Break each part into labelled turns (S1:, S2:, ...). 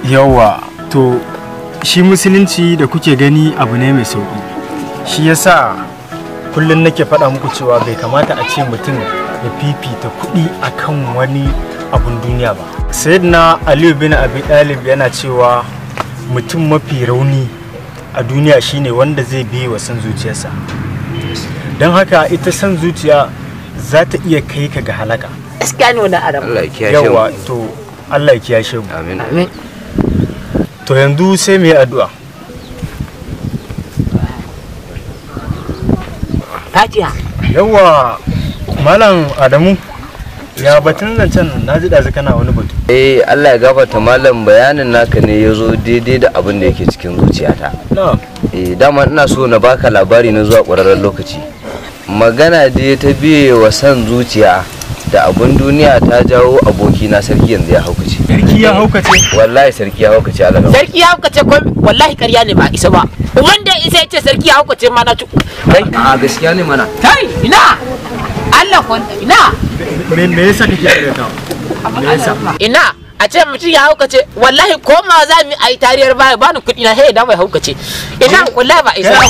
S1: Yawa, to shi musulunci da kuke gani abu ne mai sauki. Shi yasa kullum nake faɗa muku cewa bai kamata a ce mutum ya fifita kuɗi akan wani abun duniya ba. Sayyidina Aliyu bin Abi Talib yana cewa mutum mafi rauni a duniya shine wanda zai biye wa san zuciyarsa. Don haka ita san zuciya za ta iya kai ka ga halaka.
S2: Gaskiya ne wannan adam.
S3: Allah ya kiyashe mu.
S1: Yawa, to Allah ya kiyashe mu.
S3: Amin.
S2: Amin.
S1: To yanzu sai mu yi addu'a.
S2: Fatiha.
S1: Yawa, Malam Adamu, ya batun zancen na ji ɗazu kana wani batu.
S3: Allah ya gafarta malam, bayanin naka ne ya zo daidai da abin da yake cikin zuciyata. Dama ina so na baka labari na zuwa ƙwararren lokaci. Magana da ta biye wa san zuciya da abun duniya ta jawo abokina sarki yanzu ya haukace.
S1: Sarki ya haukace?
S3: Wallahi sarki ya haukace Allah.
S2: Sarki ya haukace ko wallahi ƙarya ne ba isa ba. Wanda isa yace sarki ya haukace ma na ci.
S3: Kai a gaskiya ne mana.
S2: Kai ina. Allah ko ina.
S1: Me yasa kake karyatawa? Me yasa?
S2: Ina a ce mutum ya haukace wallahi ko ma za mu yi tariyar baya ba ni kuɗi na sai idan bai haukace. Ina wallahi ba isa ba.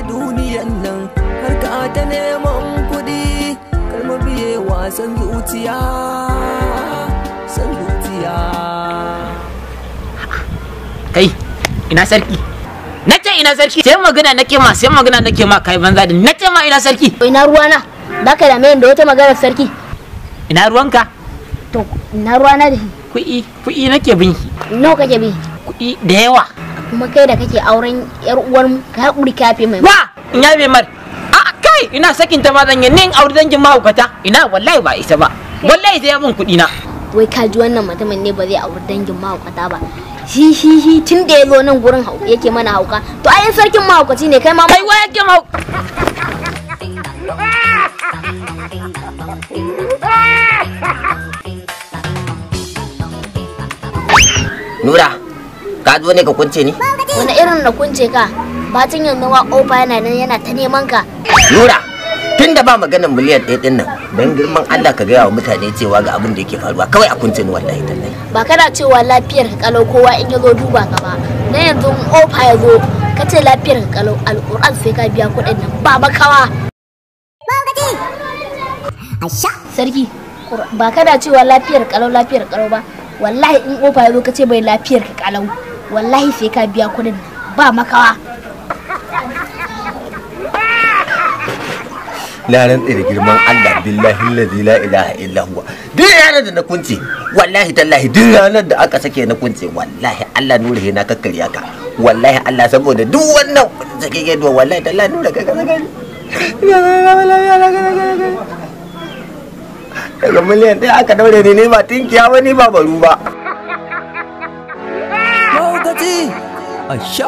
S4: Duniyan nan har ka ta neman kuɗi kalma biye wasan zuciya san zuciya.
S2: Kai ina sarki. Na ce ina sarki sai magana nake ma kai banza din. Na ce ma ina sarki.
S5: Ina ruwana? Baka da mai da wata maganar sarki.
S2: Ina ruwanka?
S5: To ina ruwana da shi.
S2: Kuɗi nake bin shi.
S5: Nawa kake bi?
S2: Kuɗi da yawa.
S5: Kuma kai da kake auren yar uwar mu ka hakuri kafe mai.
S2: Wa in ya mai mar. A kai ina sakin ta ma zan yi nin aure dangin mahaukata. Ina wallahi ba isa ba. Wallahi sai ya bin kuɗi na.
S5: Wai ka ji wannan mutumin ne ba zai auri dangin mahaukata ba. Shi tun da ya zo nan gurin yake mana hauka. To ayin sarkin mahaukaci ne kai ma.
S2: Kai wa yake mahauka.
S6: Nura, ka zo ne ka kunce ni?
S5: Wani irin na kunce ka? Bacin yanzu ma ofa yana nan yana ta neman ka.
S6: Nura, tun da ba maganar miliyan ɗaya ɗin nan, don girman Allah ka gaya wa mutane cewa ga abin da yake faruwa kawai a kunce ni wallahi tallahi.
S5: Ba kana cewa lafiyar ka kalau kowa in ya zo duba ka ba. Na yanzu ofa ya zo ka ce lafiyar ka kalau alƙur'an sai ka biya kuɗin nan ba makawa. Sarki, ba kana cewa lafiyar kalau ba. Wallahi in ofa ya zo ka ce bai lafiyar ka kalau wallahi sai ka biya kuɗin ba makawa.
S6: Na rantse da girman Allah billahi allazi la ilaha illa huwa. Duk ranar da na kunce wallahi tallahi duk ranar da aka sake na kunce wallahi Allah nura he na kakkarya ka. Wallahi Allah saboda duk wannan sake gedo wallahi tallahi nura ka kaza daga miliyan ɗaya aka daure ne ba tinkiya wani ba baru ba.
S4: Lokaci. Asha.